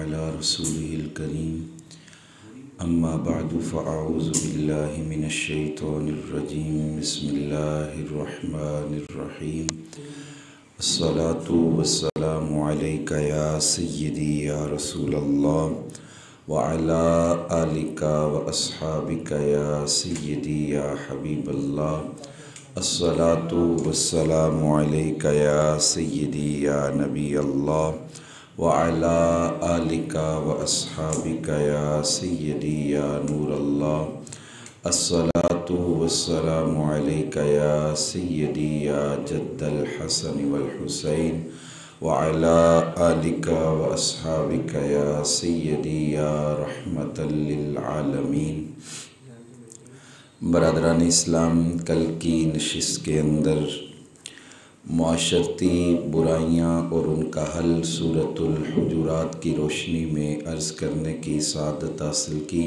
على رسوله الكريم أما بعد فأعوذ بالله من الشيطان الرجيم بسم الله الرحمن الرحيم الصلاة والسلام عليك يا سيدي يا رسول الله وعلى آلك وأصحابك يا سيدي يا حبيب الله الصلاة والسلام عليك يا سيدي يا نبي الله وعلى آلك وأصحابك يا سيدي يا نور الله الصلاة والسلام عليك يا سيدي يا جد الحسن والحسين وعلى آلك وأصحابك يا سيدي يا رحمة للعالمين۔ برادران اسلام، کل کی نشست کے اندر معاشرتی برائیاں اور ان کا حل سورۃ الحجرات کی روشنی میں عرض کرنے کی سعادت حاصل کی۔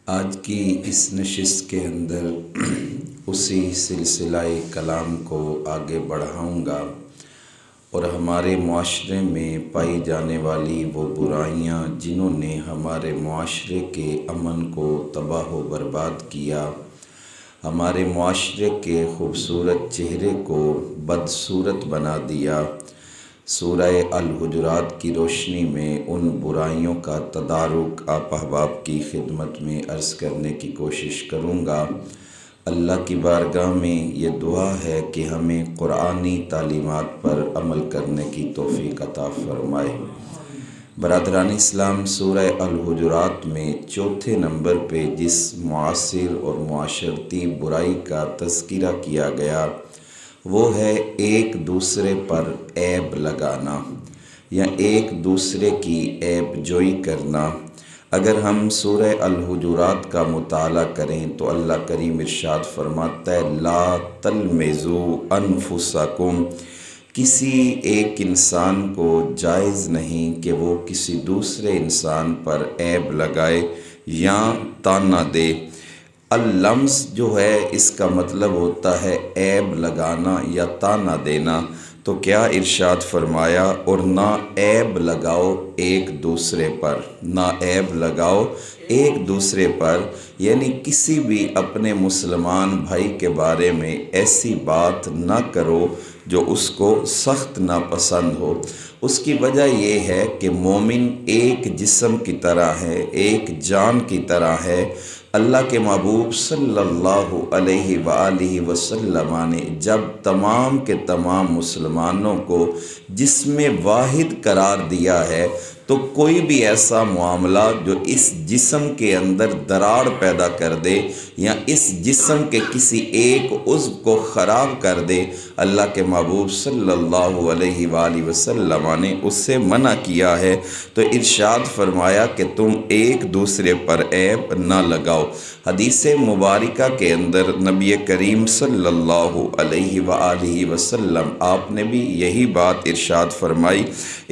آج کی اس نشست کے اندر اسی سلسلہ کلام کو آگے بڑھاؤں گا اور ہمارے معاشرے میں پائی جانے والی وہ برائیاں جنہوں نے ہمارے معاشرے کے امن کو تباہ و برباد کیا، ہمارے معاشرے کے خوبصورت چہرے کو بدصورت بنا دیا، سورہ الحجرات کی روشنی میں ان برائیوں کا تدارک آپ احباب کی خدمت میں عرض کرنے کی کوشش کروں گا۔ اللہ کی بارگاہ میں یہ دعا ہے کہ ہمیں قرآنی تعلیمات پر عمل کرنے کی توفیق عطا فرمائے۔ برادران اسلام، سورہ الحجرات میں چوتھے نمبر پہ جس معاصر اور معاشرتی برائی کا تذکرہ کیا گیا وہ ہے ایک دوسرے پر عیب لگانا یا ایک دوسرے کی عیب جوئی کرنا۔ اگر ہم سورہ الحجرات کا مطالعہ کریں تو اللہ کریم ارشاد فرماتا ہے لا تلمزوا انفسکم، کسی ایک انسان کو جائز نہیں کہ وہ کسی دوسرے انسان پر عیب لگائے یا تانا دے۔ اللمز جو ہے اس کا مطلب ہوتا ہے عیب لگانا یا تانا دینا، تو کیا ارشاد فرمایا اور نہ عیب لگاؤ ایک دوسرے پر، نہ عیب لگاؤ ایک دوسرے پر، یعنی کسی بھی اپنے مسلمان بھائی کے بارے میں ایسی بات نہ کرو جو اس کو سخت ناپسند ہو۔ اس کی وجہ یہ ہے کہ مومن ایک جسم کی طرح ہے، ایک جان کی طرح ہے۔ اللہ کے محبوب صلی اللہ علیہ وآلہ وسلم نے جب تمام کے تمام مسلمانوں کو جسم واحد قرار دیا ہے تو کوئی بھی ایسا معاملہ جو اس جسم کے اندر دراڑ پیدا کر دے یا اس جسم کے کسی ایک عضو کو خراب کر دے، اللہ کے محبوب صلی اللہ علیہ وآلہ وسلم نے اس سے منع کیا ہے۔ تو ارشاد فرمایا کہ تم ایک دوسرے پر عیب نہ لگاؤ۔ حدیث مبارکہ کے اندر نبی کریم صلی اللہ علیہ وآلہ وسلم آپ نے بھی یہی بات ارشاد فرمائی۔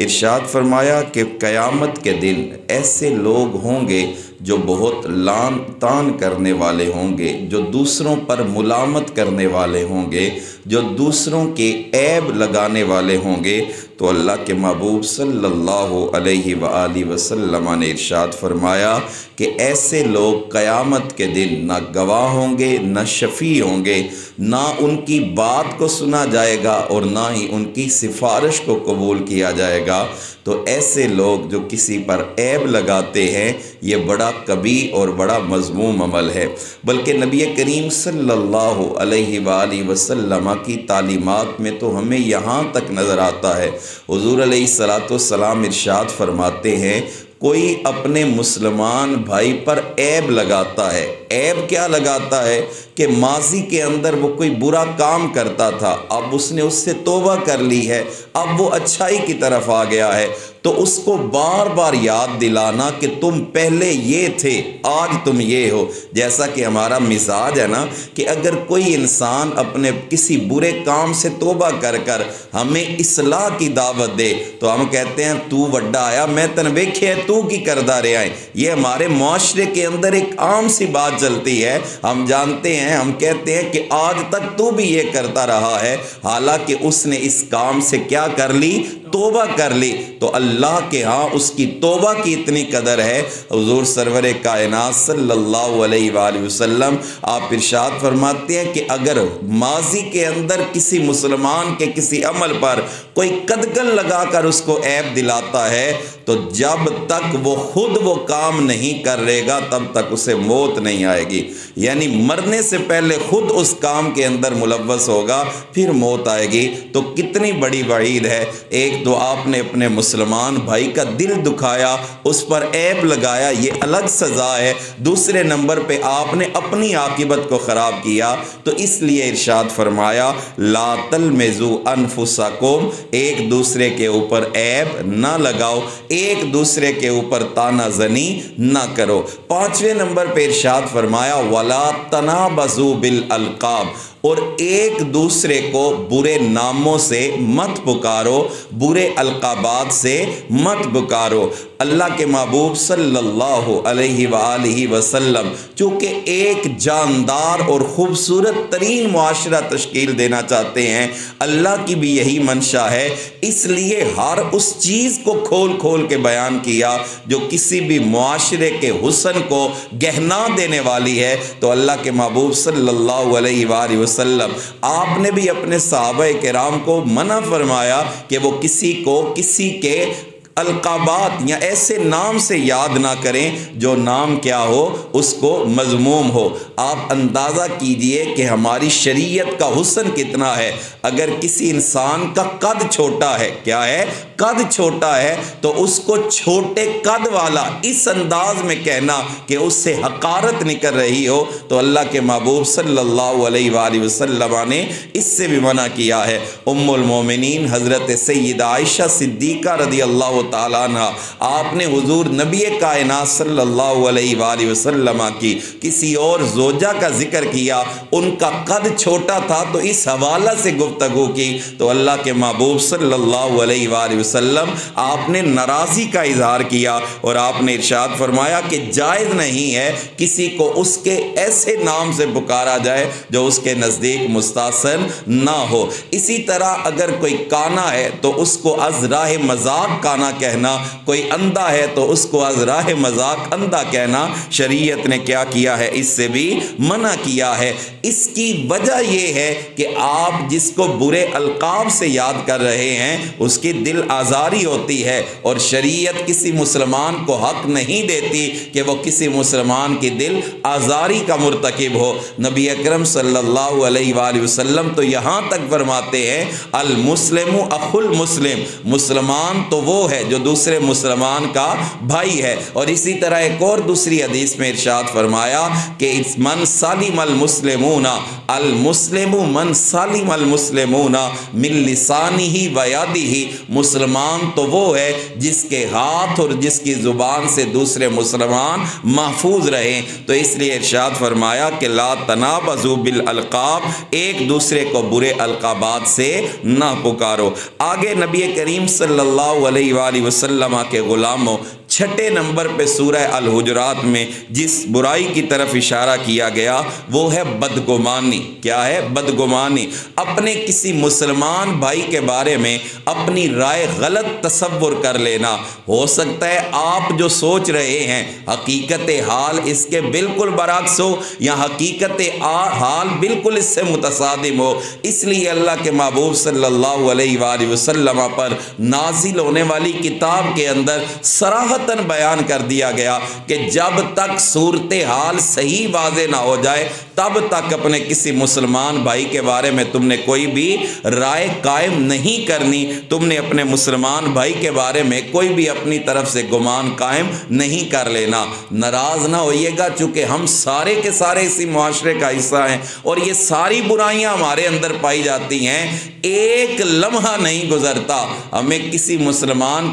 ارشاد فرمایا کہ قیامت کے دن ایسے لوگ ہوں گے جو بہت لعن طعن کرنے والے ہوں گے، جو دوسروں پر ملامت کرنے والے ہوں گے، جو دوسروں کے عیب لگانے والے ہوں گے۔ تو اللہ کے محبوب صلی اللہ علیہ وآلہ وسلم نے ارشاد فرمایا کہ ایسے لوگ قیامت کے دن نہ گواہ ہوں گے، نہ شفیع ہوں گے، نہ ان کی بات کو سنا جائے گا اور نہ ہی ان کی سفارش کو قبول کیا جائے گا۔ تو ایسے لوگ جو کسی پر عیب لگاتے ہیں یہ بڑا کبیح اور بڑا مذموم عمل ہے۔ بلکہ نبی کریم صلی اللہ علیہ وآلہ وسلم کی تعلیمات میں تو ہمیں یہاں تک نظر آتا ہے، حضور علیہ السلام ارشاد فرماتے ہیں کوئی اپنے مسلمان بھائی پر عیب لگاتا ہے۔ عیب کیا لگاتا ہے کہ ماضی کے اندر وہ کوئی برا کام کرتا تھا، اب اس نے اس سے توبہ کر لی ہے، اب وہ اچھائی کی طرف آ گیا ہے، تو اس کو بار بار یاد دلانا کہ تم پہلے یہ تھے، آج تم یہ ہو۔ جیسا کہ ہمارا مزاج ہے نا کہ اگر کوئی انسان اپنے کسی برے کام سے توبہ کر کر ہمیں اصلاح کی دعوت دے تو ہم کہتے ہیں تو وڈا آیا میں تن ویکھے تو کی کردہ رہے آئیں۔ یہ ہمارے معاشرے کے اندر ایک عام سی بات چلتی ہے، ہم جانتے ہیں، ہم کہتے ہیں کہ آج تک تو بھی یہ کرتا رہا ہے، حالانکہ اس نے اس کام سے کیا کر لی، توبہ کر لی تو اللہ کے ہاں اس کی توبہ کی اتنی قدر ہے۔ حضور سرور کائنات صلی اللہ علیہ وآلہ وسلم آپ ارشاد فرماتے ہیں کہ اگر ماضی کے اندر کسی مسلمان کے کسی عمل پر کوئی قدغن لگا کر اس کو عیب دلاتا ہے تو جب تک وہ خود وہ کام نہیں کر رہے گا تب تک اسے موت نہیں آئے گی، یعنی مرنے سے پہلے خود اس کام کے اندر ملوث ہوگا پھر موت آئے گی۔ تو کتنی بڑی وعید ہے۔ ایک تو آپ نے اپنے مسلمان بھائی کا دل دکھایا، اس پر عیب لگایا، یہ الگ سزا ہے۔ دوسرے نمبر پہ آپ نے اپنی عاقبت کو خراب کیا، تو اس لیے ارشاد فرمایا لا تلمزوا انفسکم، ایک دوسرے کے اوپر عیب نہ لگاؤ، ایک دوسرے کے اوپر تانا زنی نہ کرو۔ پانچویں نمبر پہ ارشاد فرمایا وَلَا تَنَابَزُوا بِالْأَلْقَابِ، اور ایک دوسرے کو برے ناموں سے مت پکارو، برے القابات سے مت پکارو۔ اللہ کے محبوب صلی اللہ علیہ وآلہ وسلم چونکہ ایک جاندار اور خوبصورت ترین معاشرہ تشکیل دینا چاہتے ہیں، اللہ کی بھی یہی منشا ہے، اس لیے ہر اس چیز کو کھول کھول کے بیان کیا جو کسی بھی معاشرے کے حسن کو گہنا دینے والی ہے۔ تو اللہ کے محبوب صلی اللہ علیہ وآلہ وسلم آپ نے بھی اپنے صحابہ کرام کو منع فرمایا کہ وہ کسی کو کسی کے القابات یا ایسے نام سے یاد نہ کریں جو نام کیا ہو اس کو مذموم ہو۔ آپ اندازہ کیجئے کہ ہماری شریعت کا حسن کتنا ہے۔ اگر کسی انسان کا قد چھوٹا ہے، کیا ہے؟ قد چھوٹا ہے، تو اس کو چھوٹے قد والا اس انداز میں کہنا کہ اس سے حقارت نکل رہی ہو، تو اللہ کے محبوب صلی اللہ علیہ وآلہ وسلم نے اس سے بھی منع کیا ہے۔ ام المومنین حضرت سیدہ عائشہ صدیقہ رضی اللہ تعالیٰ عنہ، آپ نے حضور نبی کائنات صلی اللہ علیہ وآلہ وسلم کی کسی اور زوجہ کا ذکر کیا، ان کا قد چھوٹا تھا تو اس حوالہ سے گفتگو کی، تو اللہ کے محبوب صلی اللہ علیہ وآلہ وسلم آپ نے ناراضی کا اظہار کیا اور آپ نے ارشاد فرمایا کہ جائز نہیں ہے کسی کو اس کے ایسے نام سے پکارا جائے جو اس کے نزدیک مستحسن نہ ہو۔ اسی طرح اگر کوئی کانا ہے تو اس کو از راہ مذاق کانا کہنا، کوئی اندھا ہے تو اس کو از راہ مذاق اندھا کہنا شریعت نے کیا کیا ہے؟ اس سے بھی منع کیا ہے۔ اس کی وجہ یہ ہے کہ آپ جس کو برے القاب سے یاد کر رہے ہیں اس کی دل آزاری ہوتی ہے، اور شریعت کسی مسلمان کو حق نہیں دیتی کہ وہ کسی مسلمان کی دل آزاری کا مرتکب ہو۔ نبی اکرم صلی اللہ علیہ وآلہ وسلم تو یہاں تک فرماتے ہیں المسلم اخو المسلم، مسلمان تو وہ ہے جو دوسرے مسلمان کا بھائی ہے۔ اور اسی طرح ایک اور دوسری حدیث میں ارشاد فرمایا کہ من سالم المسلمون، المسلم من سالم المسلمون من لسانہ و یدہ، مسلمان تو وہ ہے جس کے ہاتھ اور جس کی زبان سے دوسرے مسلمان محفوظ رہیں۔ تو اس لیے ارشاد فرمایا کہ لا تنابزوا بالالقاب، ایک دوسرے کو برے القابات سے نہ پکارو۔ آگے نبی کریم صلی اللہ علیہ وآلہ وسلم کے غلاموں، چھٹے نمبر پہ سورہ الحجرات میں جس برائی کی طرف اشارہ کیا گیا وہ ہے بدگمانی۔ کیا ہے؟ بدگمانی، اپنے کسی مسلمان بھائی کے بارے میں اپنی رائے غلط تصور کر لینا۔ ہو سکتا ہے آپ جو سوچ رہے ہیں حقیقت حال اس کے بالکل برعکس ہو، یا حقیقت حال بالکل اس سے متصادم ہو۔ اس لیے اللہ کے محبوب صلی اللہ علیہ وآلہ وسلم پر نازل ہونے والی کتاب کے اندر صراحتاً بیان کر دیا گیا کہ جب تک صورتحال صحیح واضح نہ ہو جائے تب تک اپنے کسی مسلمان بھائی کے بارے میں تم نے کوئی بھی رائے قائم نہیں کرنی، تم نے اپنے مسلمان بھائی کے بارے میں کوئی بھی اپنی طرف سے گمان قائم نہیں کر لینا۔ ناراض نہ ہوئیے گا، چونکہ ہم سارے کے سارے اسی معاشرے کا حصہ ہیں اور یہ ساری برائیاں ہمارے اندر پائی جاتی ہیں۔ ایک لمحہ نہیں گزرتا ہمیں کسی مسلمان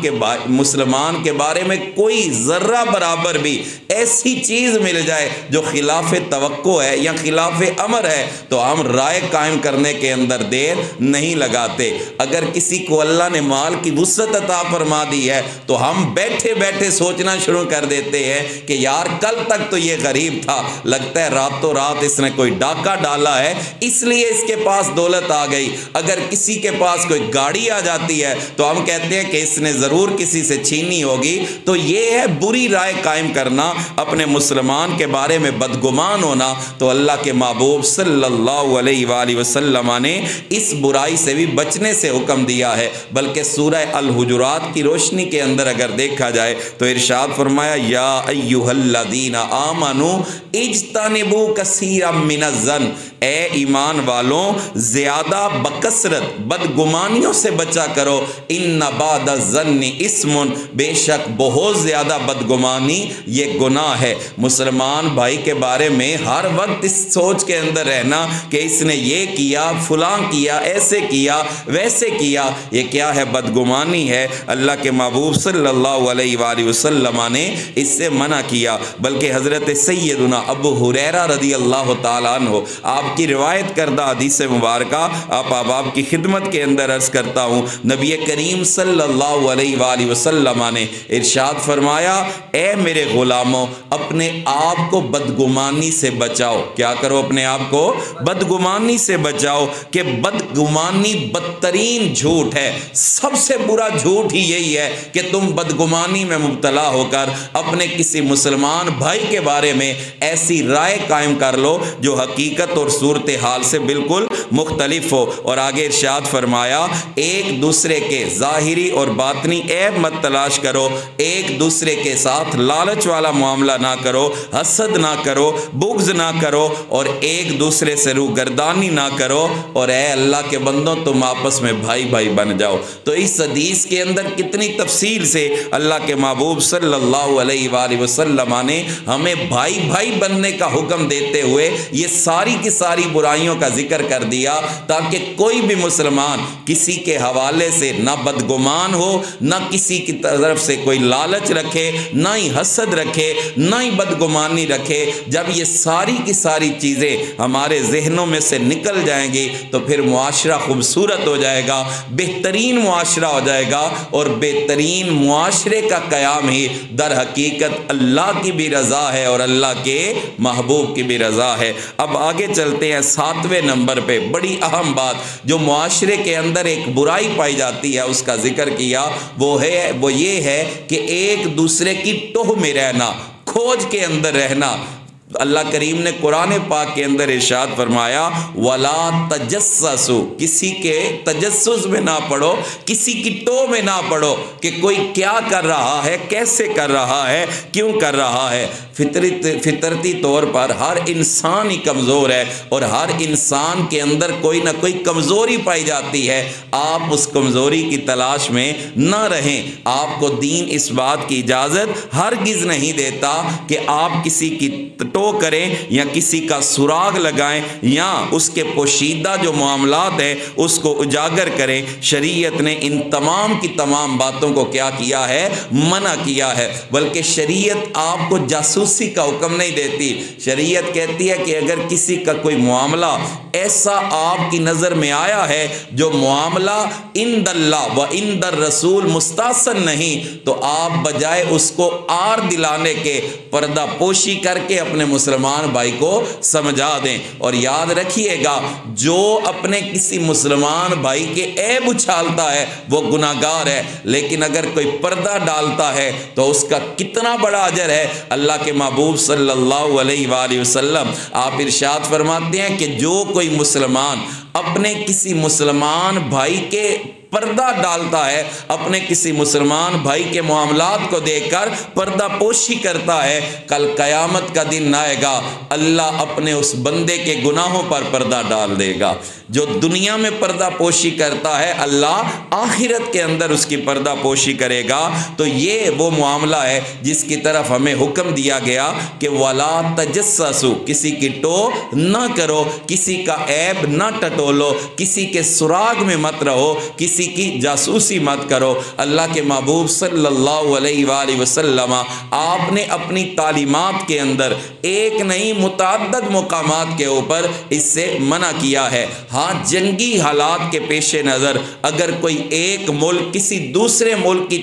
کے بارے میں کوئی ذرہ برابر بھی ایسی چیز مل جائے جو خلاف توقع ہے یا خلاف امر ہے تو ہم رائے قائم کرنے کے اندر دیر نہیں لگاتے۔ اگر کسی کو اللہ نے مال کی وسعت عطا فرما دی ہے تو ہم بیٹھے بیٹھے سوچنا شروع کر دیتے ہیں کہ یار کل تک تو یہ غریب تھا، لگتا ہے راتوں رات اس نے کوئی ڈاکہ ڈالا ہے اس لیے اس کے پاس دولت آ گئی۔ اگر کسی کے پاس کوئی گاڑی آ جاتی ہے تو ہم کہتے ہیں کہ اس نے ضرور کسی سے چھینی ہوگی۔ تو یہ ہے بری رائے قائم کرنا، اپنے مسلمان کے بارے میں بدگمان ہونا۔ تو اللہ کے محبوب صلی اللہ علیہ وآلہ وسلم نے اس برائی سے بھی بچنے سے حکم دیا ہے۔ بلکہ سورہ الحجرات کی روشنی کے اندر اگر دیکھا جائے تو ارشاد فرمایا یا ایھا الذین آمنوا اجتنبوا کثیرا من الظن، اے ایمان والوں زیادہ بکثرت بدگمانیوں سے بچا کرو، ان بعد الظن اسم، بے شک بہت زیادہ بدگمانی یہ گناہ ہے۔ مسلمان بھائی کے بارے میں ہر وقت اس سوچ کے اندر رہنا کہ اس نے یہ کیا، فلاں کیا، ایسے کیا، ویسے کیا، یہ کیا ہے؟ بدگمانی ہے۔ اللہ کے محبوب صلی اللہ علیہ وآلہ وسلم نے اس سے منع کیا۔ بلکہ حضرت سیدنا ابو ہریرہ رضی اللہ تعالیٰ عنہ آپ کی روایت کردہ حدیث مبارکہ آپ احباب کی خدمت کے اندر عرض کرتا ہوں، نبی کریم صلی اللہ علیہ وآلہ وسلم نے ارشاد فرمایا اے میرے غلاموں اپنے آپ کو بدگمانی سے بچاؤ۔ کیا کرو؟ اپنے آپ کو بدگمانی سے بچاؤ، کہ بدگمانی بدترین جھوٹ ہے۔ سب سے برا جھوٹ ہی یہی ہے کہ تم بدگمانی میں مبتلا ہو کر اپنے کسی مسلمان بھائی کے بارے میں ایسی رائے قائم کر لو جو حقیقت اور صورتحال سے بالکل مختلف ہو۔ اور آگے ارشاد فرمایا ایک دوسرے کے ظاہری اور باطنی عیب مت تلاش کرو، ایک دوسرے کے ساتھ لالچ والا معاملہ نہ کرو، حسد نہ کرو، بغض نہ کرو، اور ایک دوسرے سے روگردانی نہ کرو، اور اے اللہ کے بندوں تم آپس میں بھائی بھائی بن جاؤ۔ تو اس حدیث کے اندر کتنی تفصیل سے اللہ کے محبوب صلی اللہ علیہ وآلہ وسلم نے ہمیں بھائی بھائی بننے کا حکم دیتے ہوئے یہ ساری کی ساری برائیوں کا ذکر کر دیا، تاکہ کوئی بھی مسلمان کسی کے حوالے سے نہ بدگمان ہو، نہ کسی کی طرف سے کوئی لالچ رکھے، نہ ہی حسد رکھے، نہ ہی بدگمانی رکھے۔ جب یہ ساری کی ساری چیزیں ہمارے ذہنوں میں سے نکل جائیں گی تو پھر معاشرہ خوبصورت ہو جائے گا، بہترین معاشرہ ہو جائے گا، اور بہترین معاشرے کا قیام ہی در حقیقت اللہ کی بھی رضا ہے اور اللہ کے محبوب کی بھی رضا ہے۔ اب آگے چلتے ہیں 7ویں نمبر پہ، بڑی اہم بات جو معاشرے کے اندر ایک برائی پائی جاتی ہے اس کا ذکر کیا، وہ یہ ہے کہ ایک دوسرے کی ٹوہ میں رہنا، کھوج کے اندر رہنا۔ اللہ کریم نے قرآن پاک کے اندر ارشاد فرمایا وَلَا تَجَسَّسُوا، کسی کے تجسس میں نہ پڑو، کسی کی ٹوہ میں نہ پڑو کہ کوئی کیا کر رہا ہے، کیسے کر رہا ہے، کیوں کر رہا ہے۔ فطرتی طور پر ہر انسان ہی کمزور ہے اور ہر انسان کے اندر کوئی نہ کوئی کمزوری پائی جاتی ہے۔ آپ اس کمزوری کی تلاش میں نہ رہیں۔ آپ کو دین اس بات کی اجازت ہرگز نہیں دیتا کہ آپ کسی کی ٹو کریں یا کسی کا سراغ لگائیں یا اس کے پوشیدہ جو معاملات ہیں اس کو اجاگر کریں۔ شریعت نے ان تمام کی تمام باتوں کو کیا کیا ہے؟ منع کیا ہے۔ بلکہ شریعت آپ کو جاسوسی کا حکم نہیں دیتی۔ شریعت کہتی ہے کہ اگر کسی کا کوئی معاملہ ایسا آپ کی نظر میں آیا ہے جو معاملہ عند اللہ و عند الرسول مستحسن نہیں، تو آپ بجائے اس کو آر دلانے کے پردہ پوشی کر کے اپنے مسلمان بھائی کو سمجھا دیں۔ اور یاد رکھیے گا جو اپنے کسی مسلمان بھائی کے عیب اچھالتا ہے وہ گناہگار ہے، لیکن اگر کوئی پردہ ڈالتا ہے تو اس کا کتنا بڑا اجر ہے۔ اللہ کے محبوب صلی اللہ علیہ وآلہ وسلم آپ ارشاد فرماتے ہیں کہ جو کوئی مسلمان اپنے کسی مسلمان بھائی کے پردہ ڈالتا ہے، اپنے کسی مسلمان بھائی کے معاملات کو دیکھ کر پردہ پوشی کرتا ہے، کل قیامت کا دن آئے گا اللہ اپنے اس بندے کے گناہوں پر پردہ ڈال دے گا۔ جو دنیا میں پردہ پوشی کرتا ہے اللہ آخرت کے اندر اس کی پردہ پوشی کرے گا۔ تو یہ وہ معاملہ ہے جس کی طرف ہمیں حکم دیا گیا کہ وَلَا تَجَسَّسُوا، کسی کی ٹو نہ کرو، کسی کا عیب نہ ٹٹولو، کسی کے سراغ میں مت رہو، کسی کی جاسوسی مت کرو۔ اللہ کے محبوب صلی اللہ علیہ وآلہ وسلم آپ نے اپنی تعلیمات کے اندر ایک نہیں متعدد مقامات کے اوپر اس سے منع کیا ہے۔ ہاں جنگی حالات کے پیش نظر اگر کوئی ایک ملک کسی دوسرے ملک کی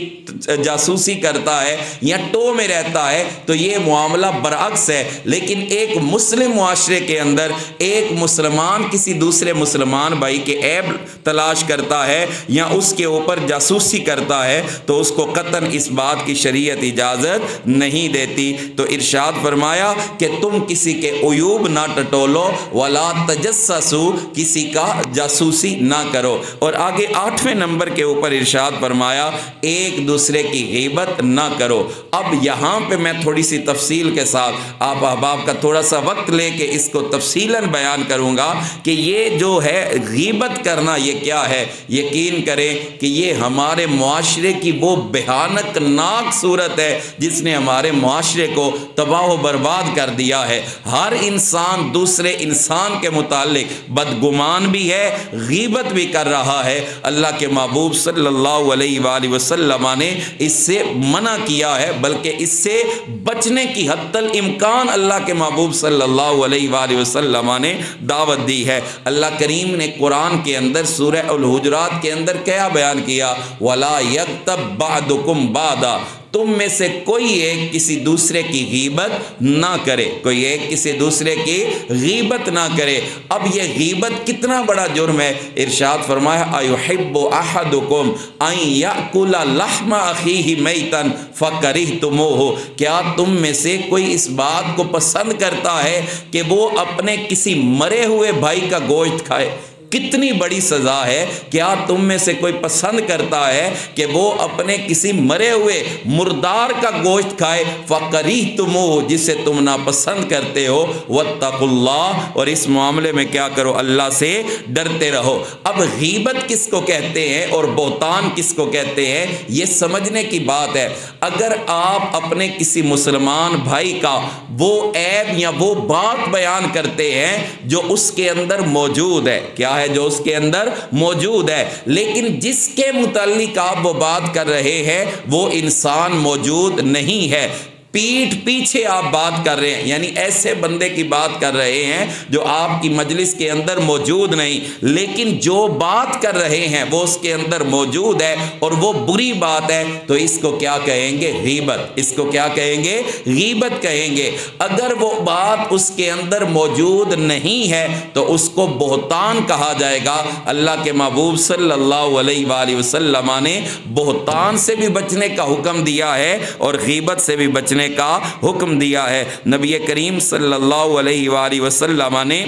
جاسوسی کرتا ہے یا ٹو میں رہتا ہے تو یہ معاملہ برعکس ہے، لیکن ایک مسلم معاشرے کے اندر ایک مسلمان کسی دوسرے مسلمان بھائی کے عیب تلاش کرتا ہے یا اس کے اوپر جاسوسی کرتا ہے تو اس کو قطعاً اس بات کی شریعت اجازت نہیں دیتی۔ تو ارشاد فرمایا کہ تم کسی کے عیوب نہ ٹٹولو، ولا تجسسوا، کسی کا جاسوسی نہ کرو۔ اور آگے 8ویں نمبر کے اوپر ارشاد فرمایا ایک دوسرے کی غیبت نہ کرو۔ اب یہاں پہ میں تھوڑی سی تفصیل کے ساتھ آپ احباب کا تھوڑا سا وقت لے کے اس کو تفصیلاً بیان کروں گا کہ یہ جو ہے غیبت کرنا یہ کیا ہے۔ یقین کریں کہ یہ ہمارے معاشرے کی وہ بھیانک ناک صورت ہے جس نے ہمارے معاشرے کو تباہ و برباد کر دیا ہے۔ ہر انسان دوسرے انسان کے متعلق بدگمان بھی ہے، غیبت بھی کر رہا ہے۔ اللہ کے محبوب صلی اللہ علیہ وآلہ وسلم نے اس سے منع کیا ہے، بلکہ اس سے بچنے کی حتی الامکان اللہ کے محبوب صلی اللہ علیہ وآلہ وسلم نے دعوت دی ہے۔ اللہ کریم نے قرآن کے اندر سورہ الحجرات کے اندر کیا بیان کیا؟ وَلَا يَغْتَبْ بَعْضُكُمْ بَعْضًا، تم میں سے کوئی ایک کسی دوسرے کی غیبت نہ کرے، کوئی ایک کسی دوسرے کی غیبت نہ کرے۔ اب یہ غیبت کتنا بڑا جرم ہے۔ ارشاد فرمایا أَيُحِبُّ أَحَدُكُمْ أَن يَأْكُلَ لَحْمَ أَخِيهِ مَيْتًا فَكَرِهْتُمُوهُ، کیا تم میں سے کوئی اس بات کو پسند کرتا ہے کہ وہ اپنے کسی مرے ہوئے بھائی کا گوشت کھائے؟ کتنی بڑی سزا ہے۔ کیا تم میں سے کوئی پسند کرتا ہے کہ وہ اپنے کسی مرے ہوئے مردار کا گوشت کھائے؟ فَقَرِهْتُمُوهُ، جسے تم ناپسند کرتے ہو۔ وَاتَّقُوا اللَّهَ، اور اس معاملے میں کیا کرو؟ اللہ سے ڈرتے رہو۔ اب غیبت کس کو کہتے ہیں اور بہتان کس کو کہتے ہیں یہ سمجھنے کی بات ہے۔ اگر آپ اپنے کسی مسلمان بھائی کا وہ عیب یا وہ بات بیان کرتے ہیں جو اس کے اندر موجود ہے، کیا ہے جو اس کے اندر موجود ہے، لیکن جس کے متعلق آپ وہ بات کر رہے ہیں وہ انسان موجود نہیں ہے، پیٹھ پیچھے آپ بات کر رہے ہیں، یعنی ایسے بندے کی بات کر رہے ہیں جو آپ کی مجلس کے اندر موجود نہیں، لیکن جو بات کر رہے ہیں وہ اس کے اندر موجود ہے اور وہ بری بات ہے، تو اس کو کیا کہیں گے؟ غیبت۔ اس کو کیا کہیں گے؟ غیبت کہیں گے۔ اگر وہ بات اس کے اندر موجود نہیں ہے تو اس کو بہتان کہا جائے گا۔ اللہ کے محبوب صلی اللہ علیہ وآلہ وسلم نے بہتان سے بھی بچنے کا حکم دیا ہے اور غیبت سے بھی بچنے کا حکم دیا ہے۔ نبی کریم صلی اللہ علیہ وآلہ وسلم نے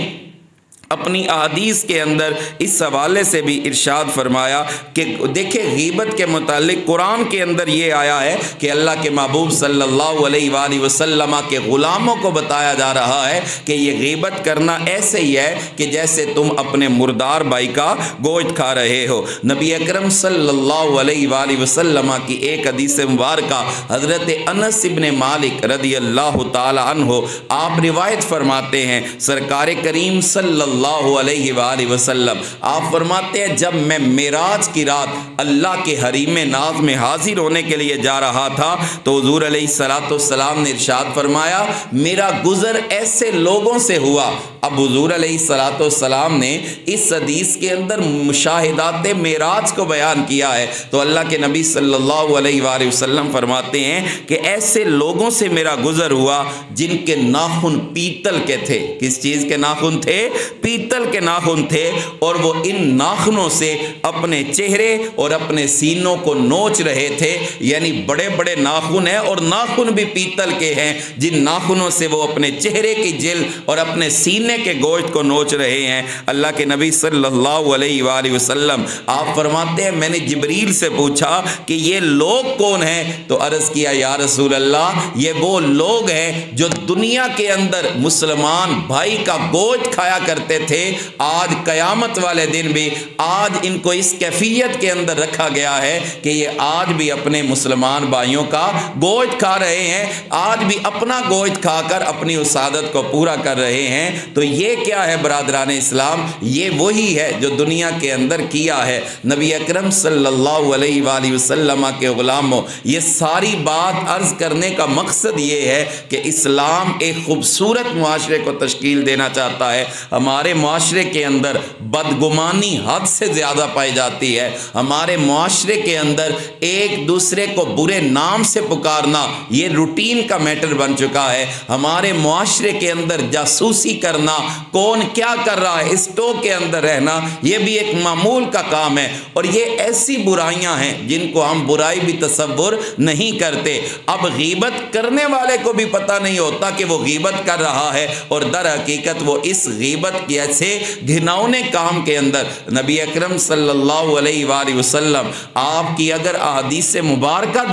اپنی احادیث کے اندر اس حوالے سے بھی ارشاد فرمایا کہ دیکھیں غیبت کے متعلق قرآن کے اندر یہ آیا ہے کہ اللہ کے محبوب صلی اللہ علیہ وآلہ وسلم کے غلاموں کو بتایا جا رہا ہے کہ یہ غیبت کرنا ایسے ہی ہے کہ جیسے تم اپنے مردار بھائی کا گوشت کھا رہے ہو۔ نبی اکرم صلی اللہ علیہ وآلہ وسلم کی ایک حدیث مبارکہ حضرت انس بن مالک رضی اللہ تعالی عنہ آپ روایت فرماتے ہیں، سرکار کریم صلی اللہ علیہ وآلہ وسلم آپ فرماتے ہیں جب میں معراج کی رات اللہ کے حریم ناز میں حاضر ہونے کے لیے جا رہا تھا تو حضور علیہ السلام نے ارشاد فرمایا میرا گزر ایسے لوگوں سے ہوا۔ اب حضور علیہ السلام نے اس حدیث کے اندر مشاہدات معراج کو بیان کیا ہے تو اللہ کے نبی صلی اللہ علیہ وآلہ وسلم فرماتے ہیں کہ ایسے لوگوں سے میرا گزر ہوا جن کے ناخن پیتل کے تھے۔ کس چیز کے ناخن تھے؟ پیتل کے ناخن تھے، اور وہ ان ناخنوں سے اپنے چہرے اور اپنے سینوں کو نوچ رہے تھے، یعنی بڑے بڑے ناخن ہیں اور ناخن بھی پیتل کے ہیں جن ناخنوں سے وہ اپنے چہرے کی جلد اور اپنے سینے کے گوشت کو نوچ رہے ہیں۔ اللہ کے نبی صلی اللہ علیہ وآلہ وسلم آپ فرماتے ہیں میں نے جبریل سے پوچھا کہ یہ لوگ کون ہیں؟ تو عرض کیا یا رسول اللہ یہ وہ لوگ ہیں جو دنیا کے اندر مسلمان بھائی کا گوشت کھایا کرتے تھے، آج قیامت والے دن بھی آج ان کو اس کیفیت کے اندر رکھا گیا ہے کہ یہ آج بھی اپنے مسلمان بھائیوں کا گوشت کھا رہے ہیں، آج بھی اپنا گوشت کھا کر اپنی اسادت کو پورا کر رہے ہیں۔ تو یہ کیا ہے برادران اسلام؟ یہ وہی ہے جو دنیا کے اندر کیا ہے نبی اکرم صلی اللہ علیہ وآلہ وسلم کے غلاموں۔ یہ ساری بات عرض کرنے کا مقصد یہ ہے کہ اسلام ایک خوبصورت معاشرے کو تشکیل دینا چاہتا ہے۔ ہمارے معاشرے کے اندر بدگمانی حد سے زیادہ پائی جاتی ہے، ہمارے معاشرے کے اندر ایک دوسرے کو برے نام سے پکارنا یہ روٹین کا میٹر بن چکا ہے، ہمارے معاشرے کے اندر جاسوسی کرنا، کون کیا کر رہا ہے اس ٹو کے اندر رہنا، یہ بھی ایک معمول کا کام ہے۔ اور یہ ایسی برائیاں ہیں جن کو ہم برائی بھی تصور نہیں کرتے۔ اب غیبت کرنے والے کو بھی پتہ نہیں ہوتا کہ وہ غیبت کر رہا ہے، اور در حقیقت وہ اس غیبت کی ایسے گھناؤنے کام کے اندر نبی اکرم صلی اللہ علیہ وآلہ وسلم آپ کی اگر احادیث مبارکہ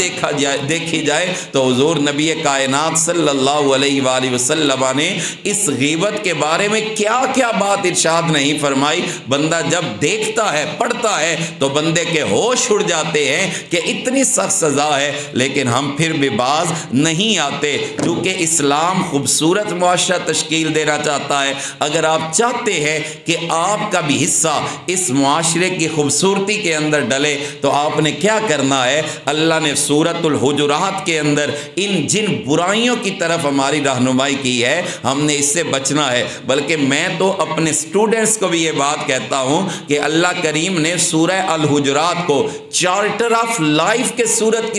دیکھی جائے تو حضور نبی کائنات صلی اللہ علیہ وآلہ وسلم نے اس غیبت کے بارے میں کیا کیا بات ارشاد نہیں فرمائی۔ بندہ جب دیکھتا ہے پڑھتا ہے تو بندے کے ہوش اڑ جاتے ہیں کہ اتنی سخت سزا ہے، لیکن ہم پھر بھی باز نہیں آتے کیونکہ اسلام خوبصورت معاشرہ تشکیل دینا چاہتا ہے۔ اگر آپ چاہتے ہیں کہ آپ کا بھی حصہ اس معاشرے کی خوبصورتی کے اندر ڈلے تو آپ نے کیا کرنا ہے؟ اللہ نے سورۃ الحجرات کے اندر ان جن برائیوں کی طرف ہماری رہنمائی کی ہے، ہم نے اس سے بچنا ہے۔ بلکہ میں تو اپنے اسٹوڈنٹس کو بھی یہ بات کہتا ہوں کہ اللہ کریم نے سورہ الحجرات کو چارٹر آف لائف کے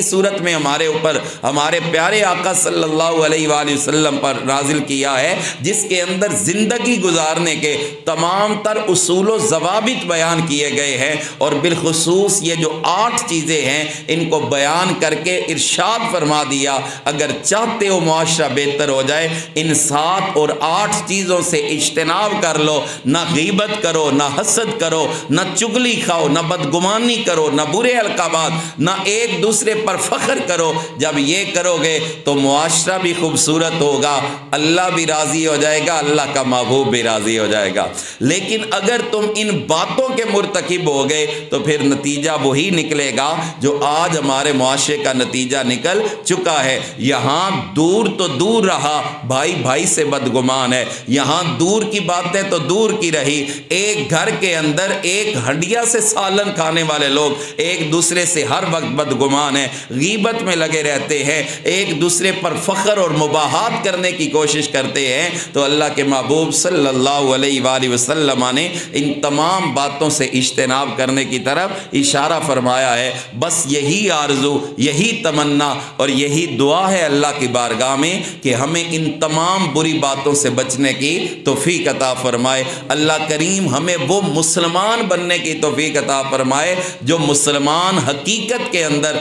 صورت میں ہمارے اوپر ہمارے پیارے آقا صلی اللہ علیہ وآلہ وسلم پر نازل کیا ہے، جس کے اندر زندگی گزارنے کے تمام تر اصول و ضوابط بیان کیے گئے ہیں، اور بالخصوص یہ جو 8 چیزیں ہیں ان کو بیان کر کے ارشاد فرما دیا اگر چاہتے ہو معاشرہ بہتر ہو جائے ان 7 اور 8 چیزوں سے اجتناب کر لو، نہ غیبت کرو، نہ حسد کرو، نہ چغلی کھاؤ، نہ بدگمانی کرو، نہ برے القابات، نہ ایک دوسرے پر فخر کرو۔ جب یہ کرو گے تو معاشرہ بھی خوبصورت ہوگا، اللہ بھی راضی ہو جائے گا، اللہ کا محبوب بھی راضی ہو جائے گا۔ لیکن اگر تم ان باتوں کے مرتکب ہو گئے تو پھر نتیجہ وہی نکلے گا جو آج ہمارے معاشرے کا نتیجہ نکل چکا ہے۔ یہاں دور تو دور رہا، بھائی بھائی سے بدگمان ہے، یہاں دور کی باتیں تو دور کی رہی، ایک گھر کے اندر ایک ہنڈیا سے سالن کھانے والے لوگ ایک دوسرے سے ہر وقت بدگمان ہیں، غیبت میں لگے رہتے ہیں، ایک دوسرے پر فخر اور مباحات کرنے کی کوشش کرتے ہیں۔ تو اللہ کے محبوب صلی اللہ علیہ وآلہ وسلم نے ان تمام باتوں سے اجتناب کرنے کی طرف اشارہ فرمایا ہے۔ بس یہی آرزو، یہی تمنا اور یہی دعا ہے اللہ کی بارگاہ میں کہ ہمیں ان تمام بری باتوں سے بچنے کی توفیق عطا فرمائے۔ اللہ کریم ہمیں وہ مسلمان بننے کی توفیق عطا فرمائے جو مسلمان حقیقت کے اندر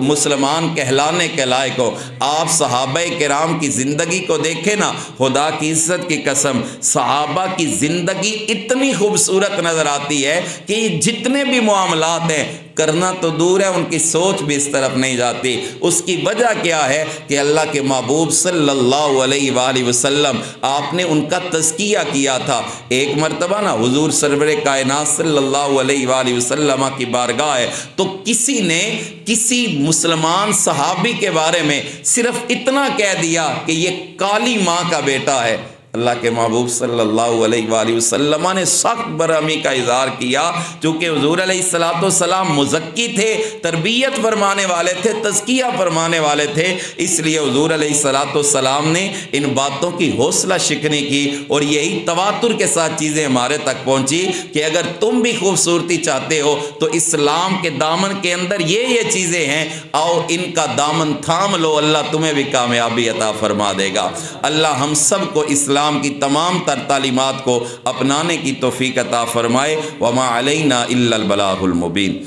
مسلمان کہلانے کے لائق ہو۔ آپ صحابہ کرام کی زندگی کو دیکھیں نا، خدا کی عزت کی قسم صحابہ کی زندگی اتنی خوبصورت نظر آتی ہے کہ جتنے بھی معاملات ہیں کرنا تو دور ہے، ان کی سوچ بھی اس طرف نہیں جاتی۔ اس کی وجہ کیا ہے کہ اللہ کے محبوب صلی اللہ علیہ وآلہ وسلم آپ نے ان کا تزکیہ کیا تھا۔ ایک مرتبہ نا حضور سرور کائنات صلی اللہ علیہ وآلہ وسلم کی بارگاہ ہے تو کسی نے کسی مسلمان صحابی کے بارے میں صرف اتنا کہہ دیا کہ یہ کالی ماں کا بیٹا ہے۔ اللہ کے محبوب صلی اللہ علیہ وآلہ وسلم نے سخت برہمی کا اظہار کیا، چونکہ حضور علیہ السلام مزکی تھے، تربیت فرمانے والے تھے، تزکیہ فرمانے والے تھے، اس لیے حضور علیہ السلام نے ان باتوں کی حوصلہ شکنی کی، اور یہی تواتر کے ساتھ چیزیں ہمارے تک پہنچی کہ اگر تم بھی خوبصورتی چاہتے ہو تو اسلام کے دامن کے اندر یہ چیزیں ہیں، آؤ ان کا دامن تھام لو، اللہ تمہیں بھی کامیابی عطا فرما دے گا۔ اللہ ہم سب کو اسلام کی تمام تر تعلیمات کو اپنانے کی توفیق عطا فرمائے۔ وما علینا الا البلاغ المبین۔